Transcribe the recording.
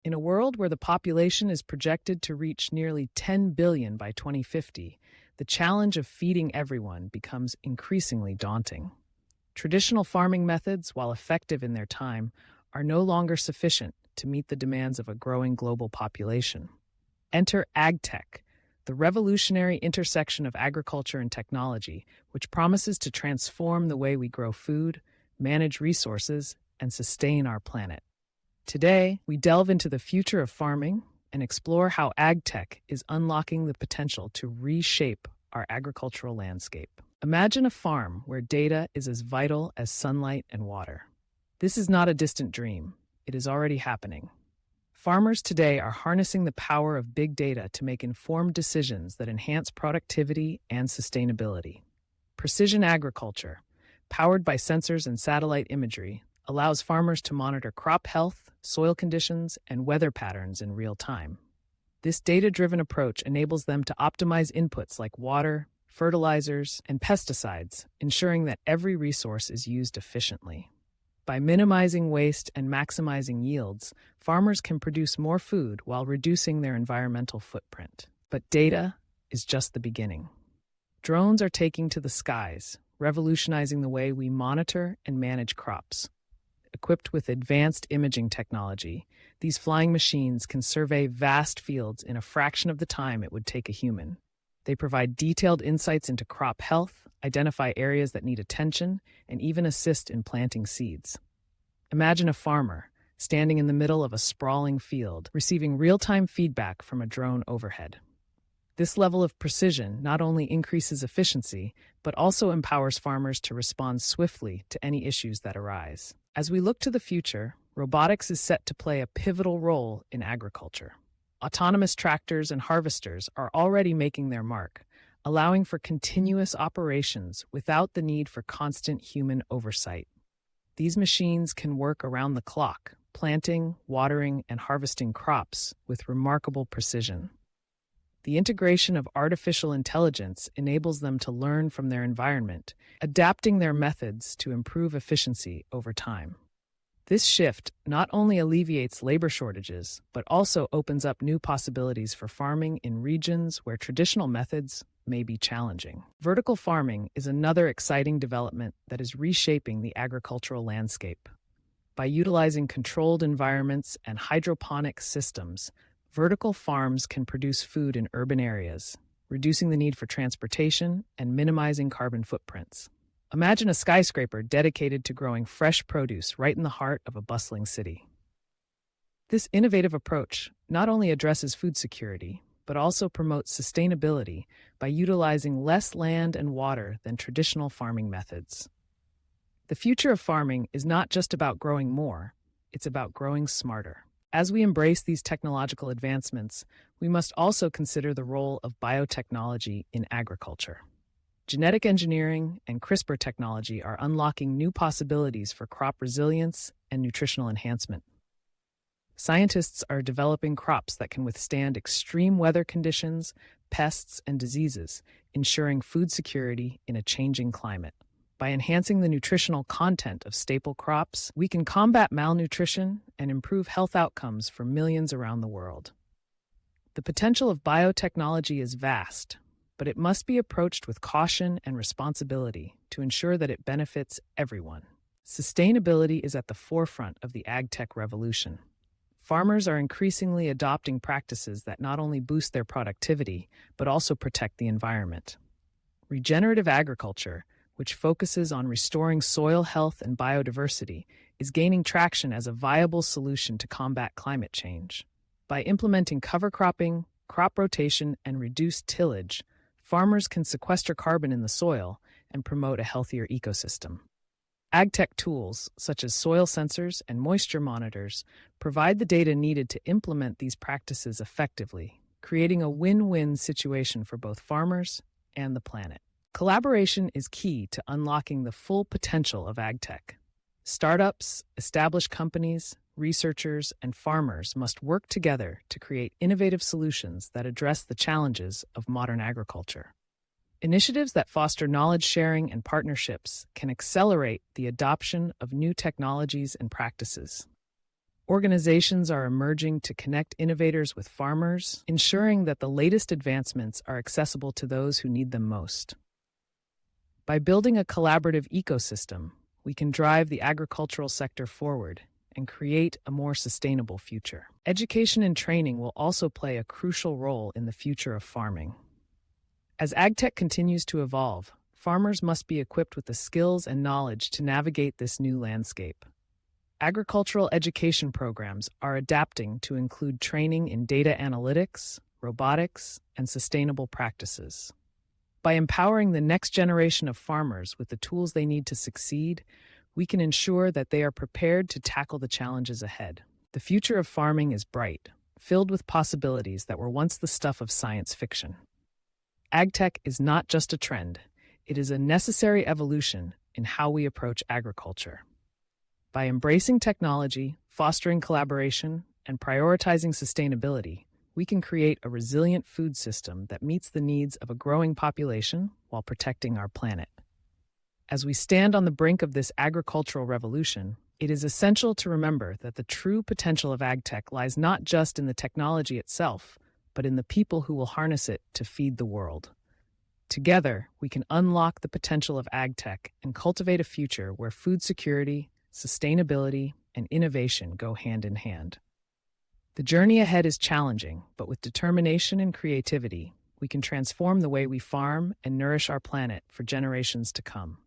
In a world where the population is projected to reach nearly 10 billion by 2050, the challenge of feeding everyone becomes increasingly daunting. Traditional farming methods, while effective in their time, are no longer sufficient to meet the demands of a growing global population. Enter AgTech, the revolutionary intersection of agriculture and technology, which promises to transform the way we grow food, manage resources, and sustain our planet. Today, we delve into the future of farming and explore how AgTech is unlocking the potential to reshape our agricultural landscape. Imagine a farm where data is as vital as sunlight and water. This is not a distant dream. It is already happening. Farmers today are harnessing the power of big data to make informed decisions that enhance productivity and sustainability. Precision agriculture, powered by sensors and satellite imagery, allows farmers to monitor crop health, soil conditions, and weather patterns in real time. This data-driven approach enables them to optimize inputs like water, fertilizers, and pesticides, ensuring that every resource is used efficiently. By minimizing waste and maximizing yields, farmers can produce more food while reducing their environmental footprint. But data is just the beginning. Drones are taking to the skies, revolutionizing the way we monitor and manage crops. Equipped with advanced imaging technology, these flying machines can survey vast fields in a fraction of the time it would take a human. They provide detailed insights into crop health, identify areas that need attention, and even assist in planting seeds. Imagine a farmer standing in the middle of a sprawling field, receiving real-time feedback from a drone overhead. This level of precision not only increases efficiency, but also empowers farmers to respond swiftly to any issues that arise. As we look to the future, robotics is set to play a pivotal role in agriculture. Autonomous tractors and harvesters are already making their mark, allowing for continuous operations without the need for constant human oversight. These machines can work around the clock, planting, watering, and harvesting crops with remarkable precision. The integration of artificial intelligence enables them to learn from their environment, adapting their methods to improve efficiency over time. This shift not only alleviates labor shortages, but also opens up new possibilities for farming in regions where traditional methods may be challenging. Vertical farming is another exciting development that is reshaping the agricultural landscape. By utilizing controlled environments and hydroponic systems, vertical farms can produce food in urban areas, reducing the need for transportation and minimizing carbon footprints. Imagine a skyscraper dedicated to growing fresh produce right in the heart of a bustling city. This innovative approach not only addresses food security, but also promotes sustainability by utilizing less land and water than traditional farming methods. The future of farming is not just about growing more, it's about growing smarter. As we embrace these technological advancements, we must also consider the role of biotechnology in agriculture. Genetic engineering and CRISPR technology are unlocking new possibilities for crop resilience and nutritional enhancement. Scientists are developing crops that can withstand extreme weather conditions, pests, and diseases, ensuring food security in a changing climate. By enhancing the nutritional content of staple crops, we can combat malnutrition and improve health outcomes for millions around the world. The potential of biotechnology is vast, but it must be approached with caution and responsibility to ensure that it benefits everyone. Sustainability is at the forefront of the AgTech revolution. Farmers are increasingly adopting practices that not only boost their productivity, but also protect the environment. Regenerative agriculture, which focuses on restoring soil health and biodiversity, is gaining traction as a viable solution to combat climate change. By implementing cover cropping, crop rotation, and reduced tillage, farmers can sequester carbon in the soil and promote a healthier ecosystem. AgTech tools, such as soil sensors and moisture monitors, provide the data needed to implement these practices effectively, creating a win-win situation for both farmers and the planet. Collaboration is key to unlocking the full potential of AgTech. Startups, established companies, researchers, and farmers must work together to create innovative solutions that address the challenges of modern agriculture. Initiatives that foster knowledge sharing and partnerships can accelerate the adoption of new technologies and practices. Organizations are emerging to connect innovators with farmers, ensuring that the latest advancements are accessible to those who need them most. By building a collaborative ecosystem, we can drive the agricultural sector forward and create a more sustainable future. Education and training will also play a crucial role in the future of farming. As AgTech continues to evolve, farmers must be equipped with the skills and knowledge to navigate this new landscape. Agricultural education programs are adapting to include training in data analytics, robotics, and sustainable practices. By empowering the next generation of farmers with the tools they need to succeed, we can ensure that they are prepared to tackle the challenges ahead. The future of farming is bright, filled with possibilities that were once the stuff of science fiction. AgTech is not just a trend, it is a necessary evolution in how we approach agriculture. By embracing technology, fostering collaboration, and prioritizing sustainability, we can create a resilient food system that meets the needs of a growing population while protecting our planet. As we stand on the brink of this agricultural revolution, it is essential to remember that the true potential of AgTech lies not just in the technology itself, but in the people who will harness it to feed the world. Together, we can unlock the potential of AgTech and cultivate a future where food security, sustainability, and innovation go hand in hand. The journey ahead is challenging, but with determination and creativity, we can transform the way we farm and nourish our planet for generations to come.